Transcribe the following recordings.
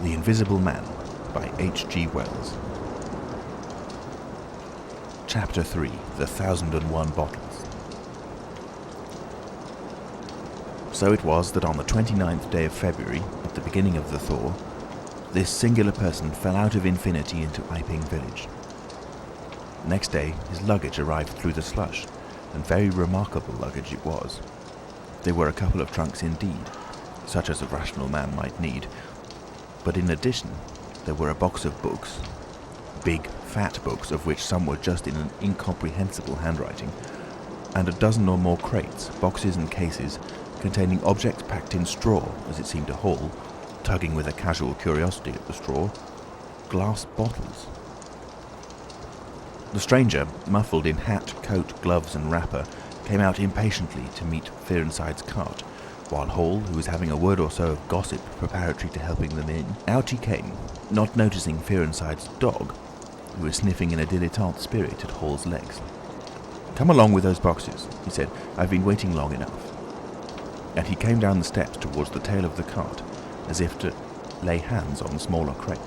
The Invisible Man by H.G. Wells. Chapter 3. The 1001 Bottles. So it was that on the 29th day of February, at the beginning of the thaw, this singular person fell out of infinity into Iping village. Next day his luggage arrived through the slush, and very remarkable luggage it was. There were a couple of trunks indeed, such as a rational man might need, but in addition there were a box of books, big, fat books of which some were just in an incomprehensible handwriting, and a dozen or more crates, boxes and cases containing objects packed in straw, as it seemed to Hall, tugging with a casual curiosity at the straw, glass bottles. The stranger, muffled in hat, coat, gloves and wrapper, came out impatiently to meet Fearenside's cart, while Hall, who was having a word or so of gossip preparatory to helping them in, out he came, not noticing Fearenside's dog, who was sniffing in a dilettante spirit at Hall's legs. "Come along with those boxes," he said. "I've been waiting long enough." And he came down the steps towards the tail of the cart, as if to lay hands on the smaller crate.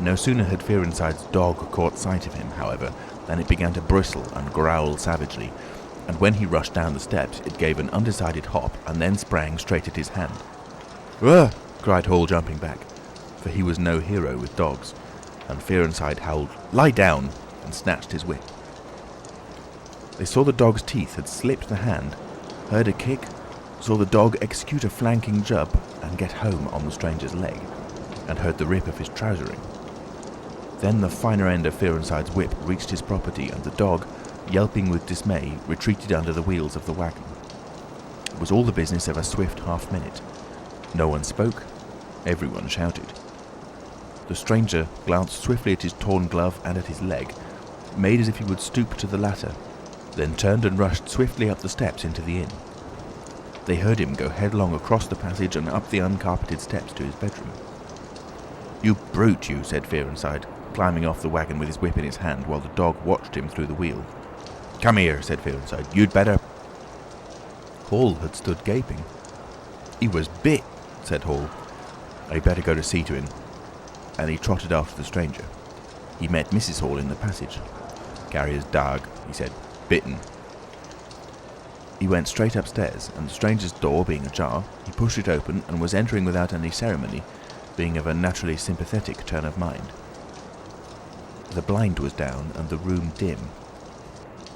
No sooner had Fearenside's dog caught sight of him, however, than it began to bristle and growl savagely, and when he rushed down the steps it gave an undecided hop and then sprang straight at his hand. "Ugh!" cried Hall, jumping back, for he was no hero with dogs, and Fearenside howled, "Lie down!" and snatched his whip. They saw the dog's teeth had slipped the hand, heard a kick, saw the dog execute a flanking jump and get home on the stranger's leg, and heard the rip of his trousering. Then the finer end of Fearenside's whip reached his property, and the dog, yelping with dismay, retreated under the wheels of the wagon. It was all the business of a swift half-minute. No one spoke, everyone shouted. The stranger glanced swiftly at his torn glove and at his leg, made as if he would stoop to the latter, then turned and rushed swiftly up the steps into the inn. They heard him go headlong across the passage and up the uncarpeted steps to his bedroom. "You brute, you," said Fearenside, climbing off the wagon with his whip in his hand, while the dog watched him through the wheel. "Come here," said Fearenside. "You'd better—" Hall had stood gaping. "He was bit," said Hall. "I'd better go to see to him." And he trotted after the stranger. He met Mrs. Hall in the passage. "Carrier's dog," he said. "Bitten." He went straight upstairs, and the stranger's door being ajar, he pushed it open and was entering without any ceremony, being of a naturally sympathetic turn of mind. The blind was down and the room dim.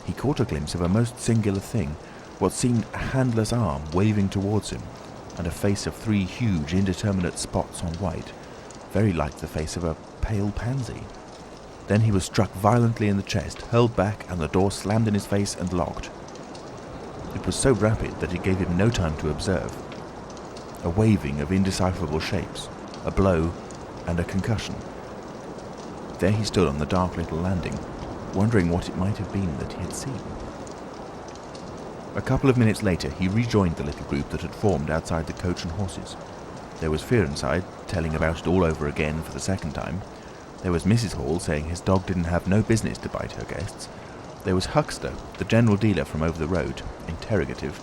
He caught a glimpse of a most singular thing, what seemed a handless arm waving towards him, and a face of three huge indeterminate spots on white, very like the face of a pale pansy. Then he was struck violently in the chest, hurled back, and the door slammed in his face and locked. It was so rapid that it gave him no time to observe. A waving of indecipherable shapes, a blow, and a concussion. There he stood on the dark little landing, wondering what it might have been that he had seen. A couple of minutes later he rejoined the little group that had formed outside the Coach and Horses. There was Fearenside, telling about it all over again for the second time. There was Mrs. Hall, saying his dog didn't have no business to bite her guests. There was Huckster, the general dealer from over the road, interrogative,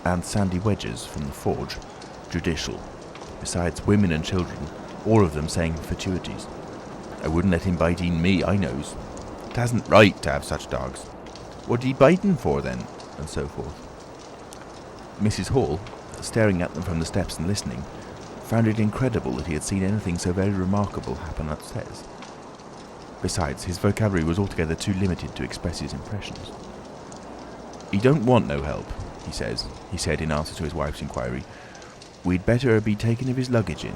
and Sandy Wedges from the forge, judicial, besides women and children, all of them saying fatuities. "I wouldn't let him bite e'en me, I knows. 'Tasn't right to have such dogs. What'd he bite him for then?" and so forth. Mrs. Hall, staring at them from the steps and listening, found it incredible that he had seen anything so very remarkable happen upstairs. Besides, his vocabulary was altogether too limited to express his impressions. "He don't want no help, he said in answer to his wife's inquiry. "We'd better be taking of his luggage in."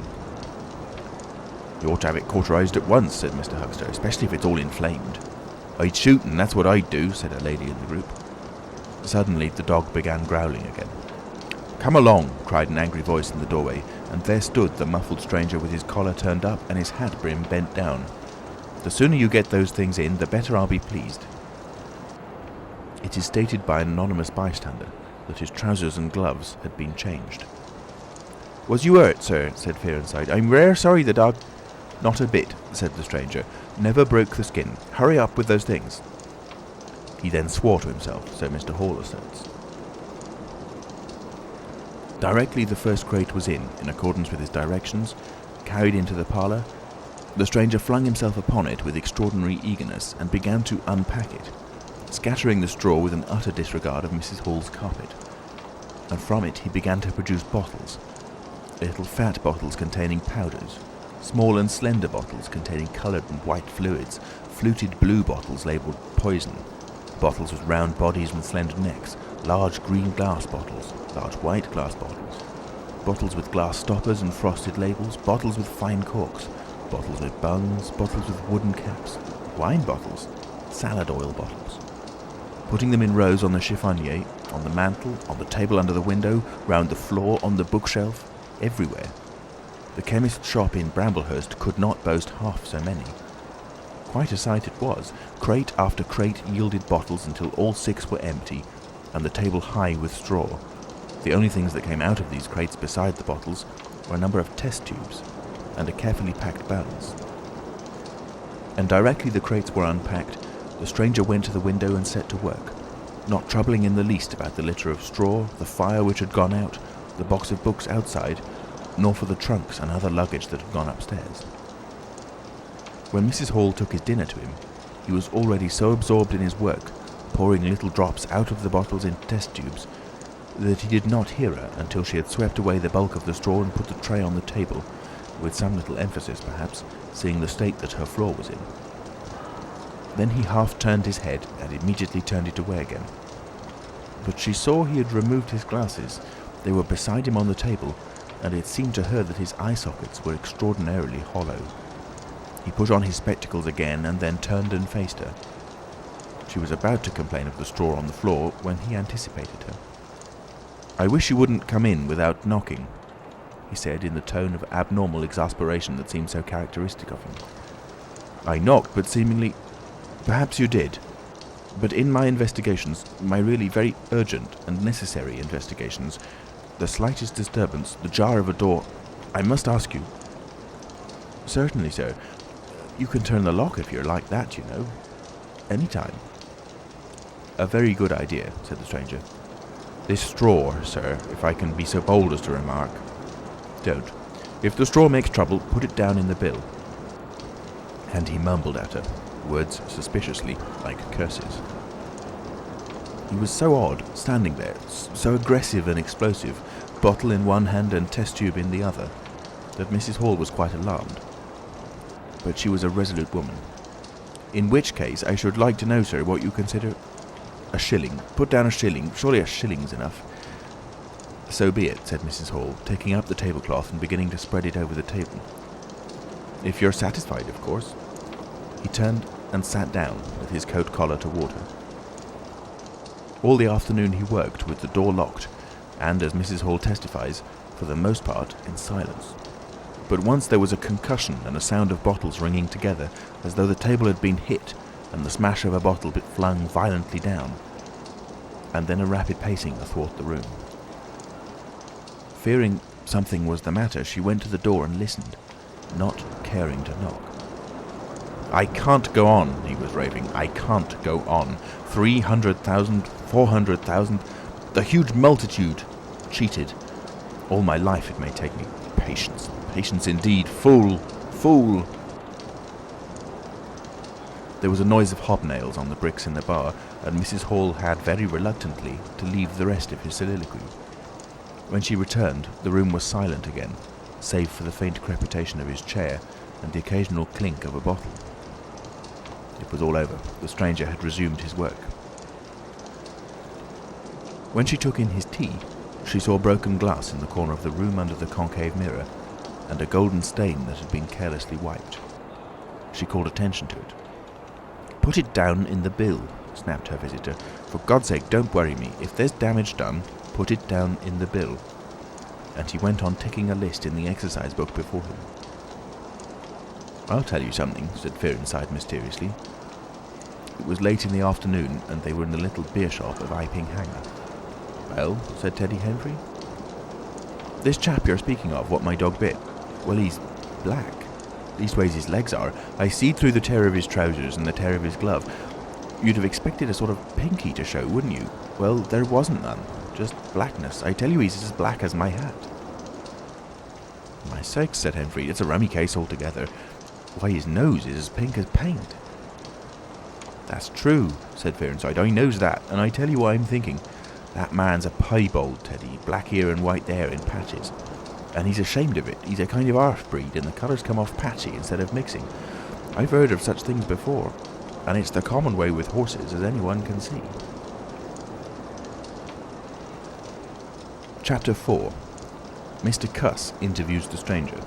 "You ought to have it cauterized at once," said Mr. Huckster, "especially if it's all inflamed." "I'd shoot him, that's what I'd do," said a lady in the group. Suddenly the dog began growling again. "Come along," cried an angry voice in the doorway, and there stood the muffled stranger with his collar turned up and his hat brim bent down. "The sooner you get those things in, the better I'll be pleased." It is stated by an anonymous bystander that his trousers and gloves had been changed. "Was you hurt, sir?" said Fearenside. "I'm rare sorry the dog—" "Not a bit," said the stranger. "Never broke the skin. Hurry up with those things." He then swore to himself, so Mr. Hall asserts. Directly the first crate was in accordance with his directions, carried into the parlour, the stranger flung himself upon it with extraordinary eagerness and began to unpack it, scattering the straw with an utter disregard of Mrs. Hall's carpet. And from it he began to produce bottles, little fat bottles containing powders, small and slender bottles containing coloured and white fluids, fluted blue bottles labelled poison, bottles with round bodies and slender necks, large green glass bottles, large white glass bottles, bottles with glass stoppers and frosted labels, bottles with fine corks, bottles with bungs, bottles with wooden caps, wine bottles, salad oil bottles. Putting them in rows on the chiffonier, on the mantel, on the table under the window, round the floor, on the bookshelf, everywhere. The chemist's shop in Bramblehurst could not boast half so many. Quite a sight it was. Crate after crate yielded bottles until all 6 were empty, and the table high with straw. The only things that came out of these crates beside the bottles were a number of test tubes and a carefully packed balance. And directly the crates were unpacked, the stranger went to the window and set to work, not troubling in the least about the litter of straw, the fire which had gone out, the box of books outside, nor for the trunks and other luggage that had gone upstairs. When Mrs. Hall took his dinner to him, he was already so absorbed in his work, pouring little drops out of the bottles into test tubes, that he did not hear her until she had swept away the bulk of the straw and put the tray on the table, with some little emphasis perhaps, seeing the state that her floor was in. Then he half turned his head and immediately turned it away again. But she saw he had removed his glasses. They were beside him on the table, and it seemed to her that his eye sockets were extraordinarily hollow. He put on his spectacles again and then turned and faced her. She was about to complain of the straw on the floor when he anticipated her. "I wish you wouldn't come in without knocking," he said in the tone of abnormal exasperation that seemed so characteristic of him. "I knocked, but seemingly... Perhaps you did. But in my investigations, my really very urgent and necessary investigations, the slightest disturbance, the jar of a door... I must ask you..." "Certainly, sir. You can turn the lock if you're like that, you know. Any time." "A very good idea," said the stranger. "This straw, sir, if I can be so bold as to remark..." "Don't. If the straw makes trouble, put it down in the bill." And he mumbled at her, words suspiciously like curses. He was so odd, standing there, so aggressive and explosive, bottle in one hand and test tube in the other, that Mrs. Hall was quite alarmed. But she was a resolute woman. "In which case, I should like to know, sir, what you consider..." "A shilling. Put down a shilling. Surely a shilling's enough." "So be it," said Mrs. Hall, taking up the tablecloth and beginning to spread it over the table. "If you're satisfied, of course." He turned and sat down with his coat collar toward her. All the afternoon he worked with the door locked, and, as Mrs. Hall testifies, for the most part in silence. But once there was a concussion and a sound of bottles ringing together, as though the table had been hit, and the smash of a bottle flung violently down, and then a rapid pacing athwart the room. Fearing something was the matter, she went to the door and listened, not caring to knock. "I can't go on," he was raving. "I can't go on. 300,000, 400,000, the huge multitude, cheated. All my life it may take me. Patience, patience indeed. Fool, fool." There was a noise of hobnails on the bricks in the bar, and Mrs. Hall had very reluctantly to leave the rest of his soliloquy. When she returned, the room was silent again, save for the faint crepitation of his chair and the occasional clink of a bottle. It was all over. The stranger had resumed his work. When she took in his tea, she saw broken glass in the corner of the room under the concave mirror, and a golden stain that had been carelessly wiped. She called attention to it. "Put it down in the bill," snapped her visitor. "For God's sake, don't worry me. If there's damage done, put it down in the bill." And he went on ticking a list in the exercise book before him. "I'll tell you something," said Fearenside mysteriously. It was late in the afternoon, and they were in the little beer shop of Iping Hanger. "Well," said Teddy Henry. "This chap you're speaking of, what my dog bit, well, he's black. Leastways his legs are. I seed through the tear of his trousers and the tear of his glove. You'd have expected a sort of pinky to show, wouldn't you? Well, there wasn't none. Just blackness. I tell you, he's as black as my hat." "My sakes," said Henfrey, "it's a rummy case altogether. Why, his nose is as pink as paint." "That's true," said Fearenside. "I knows that, and I tell you what I'm thinking. That man's a piebald, Teddy, black here and white there in patches. And he's ashamed of it. He's a kind of half-breed, and the colours come off patchy instead of mixing. I've heard of such things before, and it's the common way with horses, as anyone can see." Chapter 4. Mr. Cuss interviews the stranger.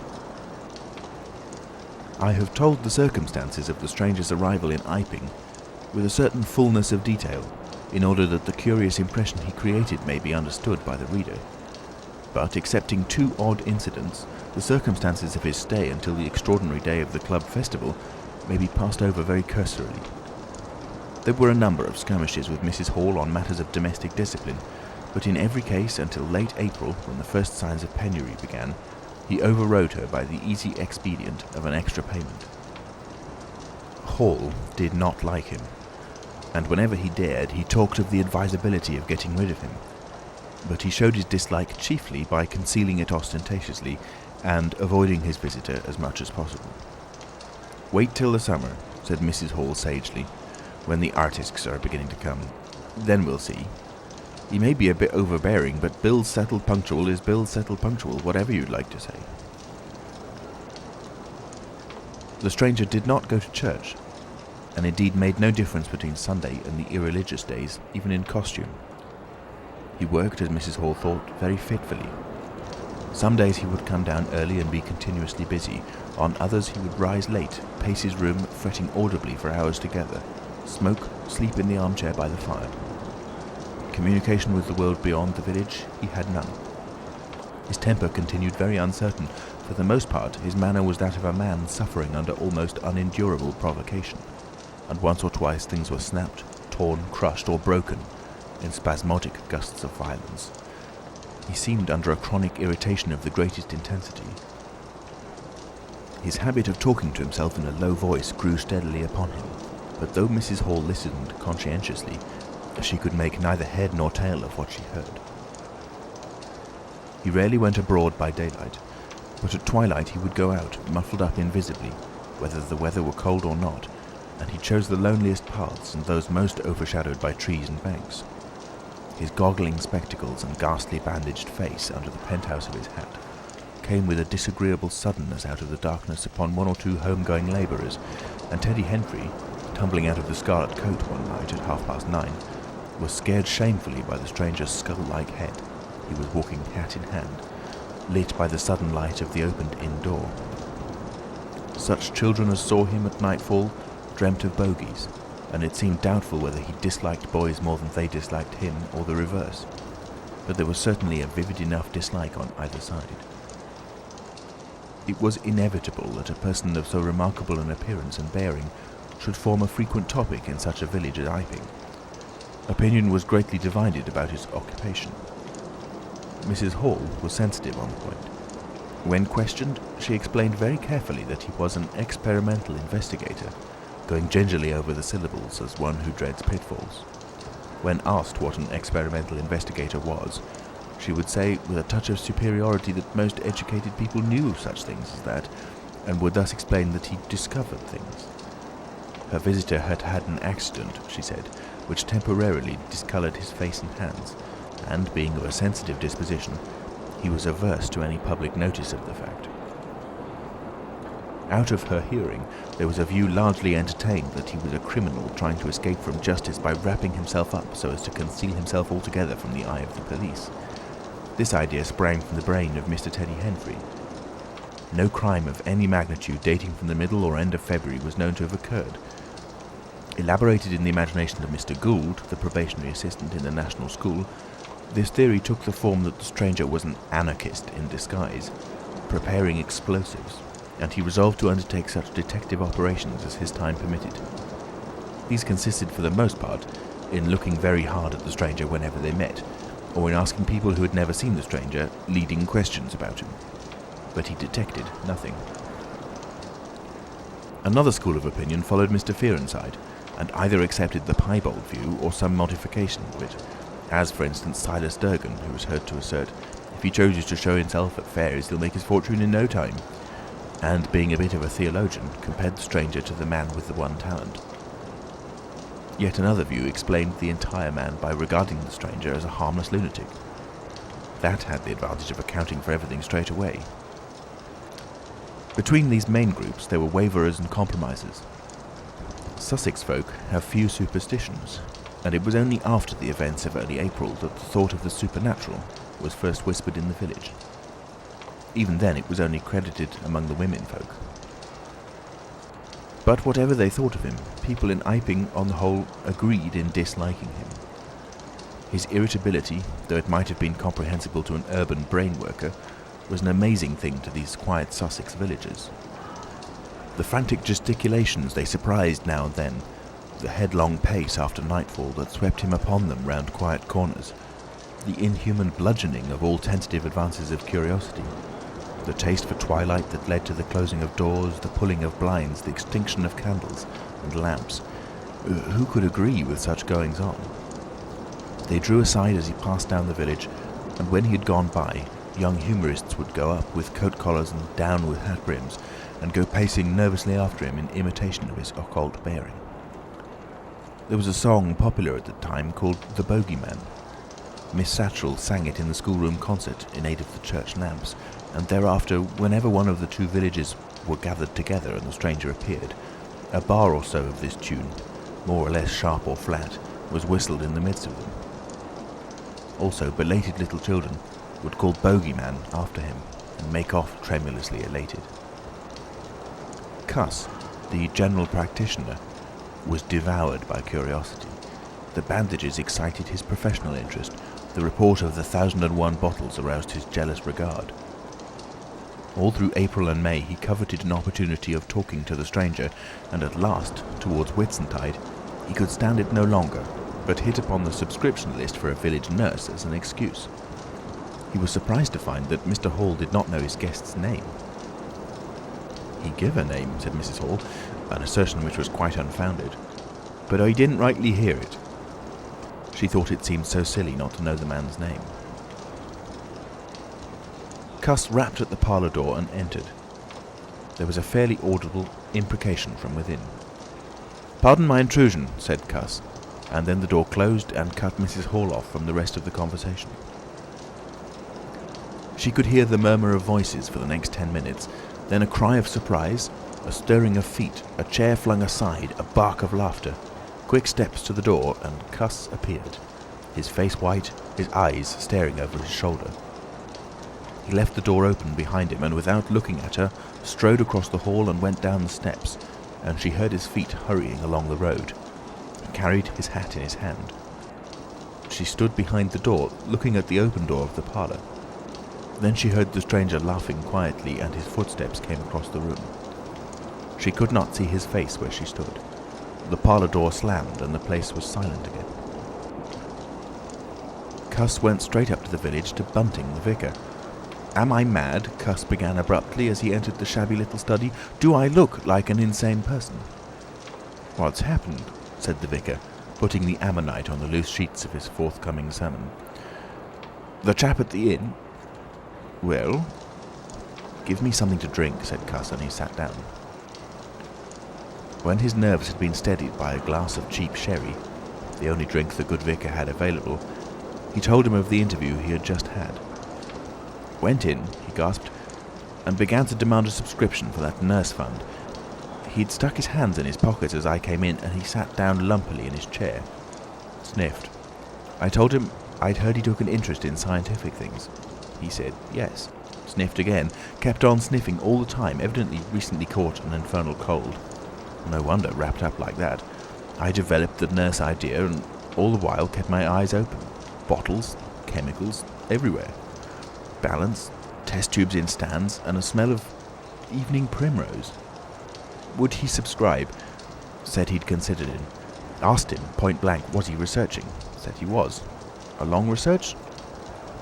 I have told the circumstances of the stranger's arrival in Iping with a certain fullness of detail, in order that the curious impression he created may be understood by the reader. But, excepting 2 odd incidents, the circumstances of his stay until the extraordinary day of the club festival may be passed over very cursorily. There were a number of skirmishes with Mrs. Hall on matters of domestic discipline, but in every case, until late April, when the first signs of penury began, he overrode her by the easy expedient of an extra payment. Hall did not like him, and whenever he dared, he talked of the advisability of getting rid of him. But he showed his dislike chiefly by concealing it ostentatiously and avoiding his visitor as much as possible. "Wait till the summer," said Mrs. Hall sagely, "when the artistes are beginning to come. Then we'll see. He may be a bit overbearing, but bills settled punctual is bills settled punctual, whatever you'd like to say." The stranger did not go to church, and indeed made no difference between Sunday and the irreligious days, even in costume. He worked, as Mrs. Hall thought, very fitfully. Some days he would come down early and be continuously busy. On others he would rise late, pace his room, fretting audibly for hours together, smoke, sleep in the armchair by the fire. Communication with the world beyond the village he had none. His temper continued very uncertain. For the most part, his manner was that of a man suffering under almost unendurable provocation, and once or twice things were snapped, torn, crushed, or broken in spasmodic gusts of violence. He seemed under a chronic irritation of the greatest intensity. His habit of talking to himself in a low voice grew steadily upon him, but though Mrs. Hall listened conscientiously, she could make neither head nor tail of what she heard. He rarely went abroad by daylight, but at twilight he would go out, muffled up invisibly, whether the weather were cold or not, and he chose the loneliest paths and those most overshadowed by trees and banks. His goggling spectacles and ghastly bandaged face under the penthouse of his hat came with a disagreeable suddenness out of the darkness upon 1 or 2 home-going labourers, and Teddy Henfrey, tumbling out of the Scarlet Coat one night at 9:30, was scared shamefully by the stranger's skull-like head. He was walking hat in hand, lit by the sudden light of the opened inn door. Such children as saw him at nightfall dreamt of bogies, and it seemed doubtful whether he disliked boys more than they disliked him, or the reverse. But there was certainly a vivid enough dislike on either side. It was inevitable that a person of so remarkable an appearance and bearing should form a frequent topic in such a village as Iping. Opinion was greatly divided about his occupation. Mrs. Hall was sensitive on the point. When questioned, she explained very carefully that he was an experimental investigator, going gingerly over the syllables as one who dreads pitfalls. When asked what an experimental investigator was, she would say with a touch of superiority that most educated people knew such things as that, and would thus explain that he discovered things. Her visitor had had an accident, she said, which temporarily discoloured his face and hands, and, being of a sensitive disposition, he was averse to any public notice of the fact. Out of her hearing, there was a view largely entertained that he was a criminal trying to escape from justice by wrapping himself up so as to conceal himself altogether from the eye of the police. This idea sprang from the brain of Mr. Teddy Henfrey. No crime of any magnitude dating from the middle or end of February was known to have occurred. Elaborated in the imagination of Mr. Gould, the probationary assistant in the National School, this theory took the form that the stranger was an anarchist in disguise, preparing explosives, and he resolved to undertake such detective operations as his time permitted. These consisted for the most part in looking very hard at the stranger whenever they met, or in asking people who had never seen the stranger leading questions about him. But he detected nothing. Another school of opinion followed Mr. Fearenside, and either accepted the piebald view or some modification of it, as for instance Silas Durgan, who was heard to assert, if he chooses to show himself at fairs, he'll make his fortune in no time, and, being a bit of a theologian, compared the stranger to the man with the one talent. Yet another view explained the entire man by regarding the stranger as a harmless lunatic. That had the advantage of accounting for everything straight away. Between these main groups there were waverers and compromisers. Sussex folk have few superstitions, and it was only after the events of early April that the thought of the supernatural was first whispered in the village. Even then it was only credited among the women folk. But whatever they thought of him, people in Iping on the whole agreed in disliking him. His irritability, though it might have been comprehensible to an urban brain worker, was an amazing thing to these quiet Sussex villagers. The frantic gesticulations they surprised now and then, the headlong pace after nightfall that swept him upon them round quiet corners, the inhuman bludgeoning of all tentative advances of curiosity, the taste for twilight that led to the closing of doors, the pulling of blinds, the extinction of candles and lamps. Who could agree with such goings-on? They drew aside as he passed down the village, and when he had gone by, young humorists would go up with coat collars and down with hat brims, and go pacing nervously after him in imitation of his occult bearing. There was a song popular at the time called The Bogeyman. Miss Satchell sang it in the schoolroom concert in aid of the church lamps, and thereafter, whenever one of the two villages were gathered together and the stranger appeared, a bar or so of this tune, more or less sharp or flat, was whistled in the midst of them. Also, belated little children would call Bogeyman after him and make off tremulously elated. Cuss, the general practitioner, was devoured by curiosity. The bandages excited his professional interest. The report of the 1001 bottles aroused his jealous regard. All through April and May he coveted an opportunity of talking to the stranger, and at last, towards Whitsuntide, he could stand it no longer, but hit upon the subscription list for a village nurse as an excuse. He was surprised to find that Mr. Hall did not know his guest's name. "He give a name," said Mrs. Hall, an assertion which was quite unfounded, "but I didn't rightly hear it." She thought it seemed so silly not to know the man's name. Cuss rapped at the parlour door and entered. There was a fairly audible imprecation from within. "Pardon my intrusion," said Cuss, and then the door closed and cut Mrs. Hall off from the rest of the conversation. She could hear the murmur of voices for the next 10 minutes, then a cry of surprise, a stirring of feet, a chair flung aside, a bark of laughter, quick steps to the door, and Cuss appeared, his face white, his eyes staring over his shoulder. He left the door open behind him and, without looking at her, strode across the hall and went down the steps, and she heard his feet hurrying along the road. He carried his hat in his hand. She stood behind the door, looking at the open door of the parlour. Then she heard the stranger laughing quietly, and his footsteps came across the room. She could not see his face where she stood. The parlour door slammed, and the place was silent again. Cuss went straight up to the village to Bunting, the vicar. "Am I mad?" Cuss began abruptly as he entered the shabby little study. "Do I look like an insane person?" "What's happened?" said the vicar, putting the ammonite on the loose sheets of his forthcoming sermon. "The chap at the inn." "Well?" "Give me something to drink," said Cuss, and he sat down. When his nerves had been steadied by a glass of cheap sherry, the only drink the good vicar had available, he told him of the interview he had just had. "Went in," he gasped, "and began to demand a subscription for that nurse fund. He'd stuck his hands in his pockets as I came in, and he sat down lumpily in his chair. Sniffed. I told him I'd heard he took an interest in scientific things. He said yes. Sniffed again. Kept on sniffing all the time, evidently recently caught an infernal cold. No wonder, wrapped up like that. I developed the nurse idea, and all the while kept my eyes open. Bottles, chemicals, everywhere. Balance, test tubes in stands, and a smell of evening primrose. Would he subscribe? Said he'd considered it. Asked him, point blank, was he researching? Said he was. A long research?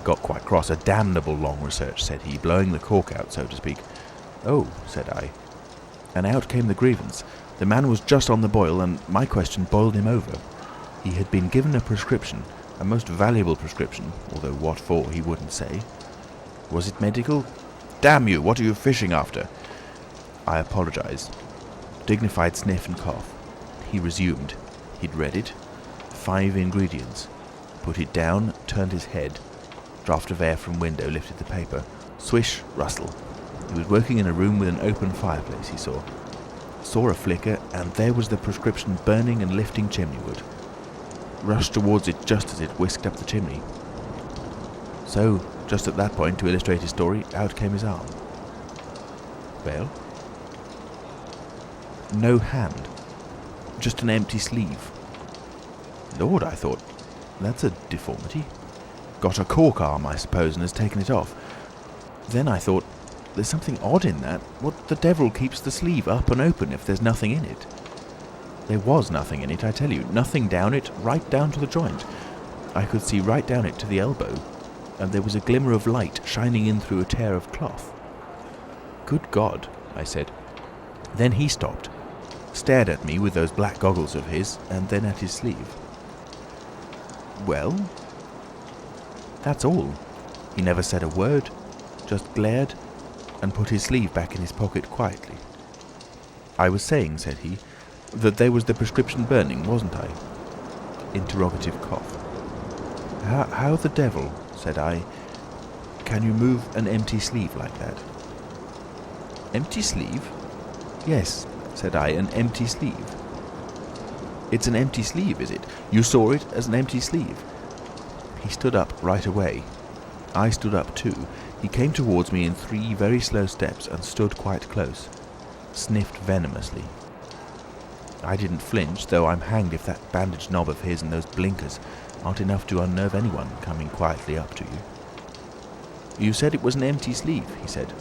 Got quite cross. A damnable long research, said he, blowing the cork out, so to speak. Oh, said I. And out came the grievance. The man was just on the boil, and my question boiled him over. He had been given a prescription, A most valuable prescription, although what for he wouldn't say. Was it medical? Damn you, what are you fishing after? I apologised. Dignified sniff and cough. He resumed. He'd read it. 5 ingredients. Put it down, turned his head. Draught of air from window lifted the paper. Swish, rustle. He was working in a room with an open fireplace, he saw. Saw a flicker, and there was the prescription burning and lifting chimneywood. Rushed towards it just as it whisked up the chimney. So, just at that point, to illustrate his story, out came his arm. Well? No hand. Just an empty sleeve. Lord, I thought, that's a deformity. Got a cork arm, I suppose, and has taken it off. Then I thought, there's something odd in that. What the devil keeps the sleeve up and open if there's nothing in it? There was nothing in it, I tell you. Nothing down it, right down to the joint. I could see right down it to the elbow, and there was a glimmer of light shining in through a tear of cloth. Good God, I said. Then he stopped, stared at me with those black goggles of his, and then at his sleeve. Well? That's all. He never said a word, just glared, and put his sleeve back in his pocket quietly. I was saying, said he, that there was the prescription burning, wasn't I? Interrogative cough. How the devil, said I, can you move an empty sleeve like that? Empty sleeve? Yes, said I, an empty sleeve. It's an empty sleeve, is it? You saw it as an empty sleeve? He stood up right away. I stood up too. He came towards me in 3 very slow steps and stood quite close. Sniffed venomously. I didn't flinch, though I'm hanged if that bandaged knob of his and those blinkers aren't enough to unnerve anyone coming quietly up to you. You said it was an empty sleeve, he said.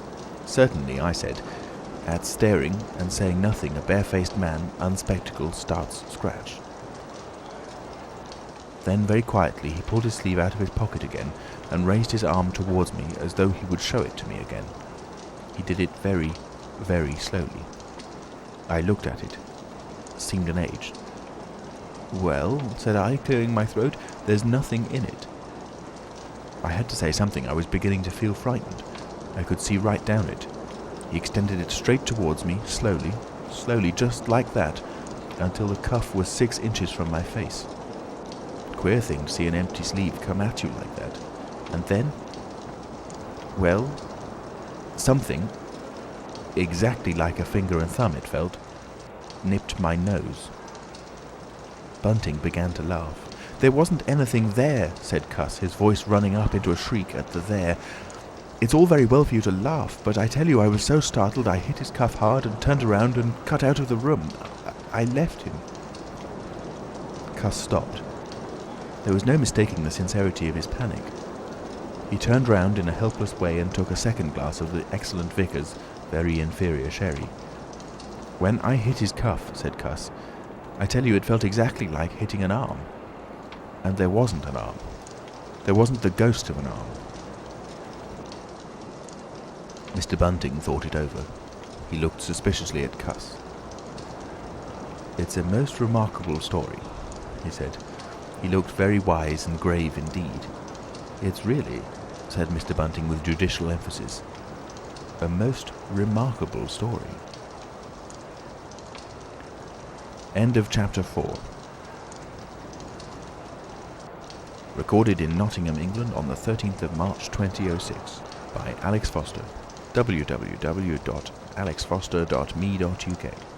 Certainly, I said. At staring and saying nothing, a barefaced man, unspectacled, starts scratch. Then very quietly he pulled his sleeve out of his pocket again and raised his arm towards me as though he would show it to me again. He did it very, very slowly. I looked at it. Seemed an age. Well, said I, clearing my throat, there's nothing in it. I had to say something. I was beginning to feel frightened. I could see right down it. He extended it straight towards me, slowly, slowly, just like that, until the cuff was 6 inches from my face. Queer thing to see an empty sleeve come at you like that. And then, well, something, exactly like a finger and thumb it felt, nipped my nose. Bunting began to laugh. There wasn't anything there, said Cuss, his voice running up into a shriek at the there. It's all very well for you to laugh, but I tell you I was so startled I hit his cuff hard and turned around and cut out of the room. I left him. Cuss stopped. There was no mistaking the sincerity of his panic. He turned round in a helpless way and took a second glass of the excellent Vickers' very inferior sherry. When I hit his cuff, said Cuss, I tell you it felt exactly like hitting an arm. And there wasn't an arm. There wasn't the ghost of an arm. Mr. Bunting thought it over. He looked suspiciously at Cuss. It's a most remarkable story, he said. He looked very wise and grave indeed. It's really, said Mr. Bunting with judicial emphasis, a most remarkable story. End of chapter 4. Recorded in Nottingham, England on the 13th of March 2006 by Alex Foster. www.alexfoster.me.uk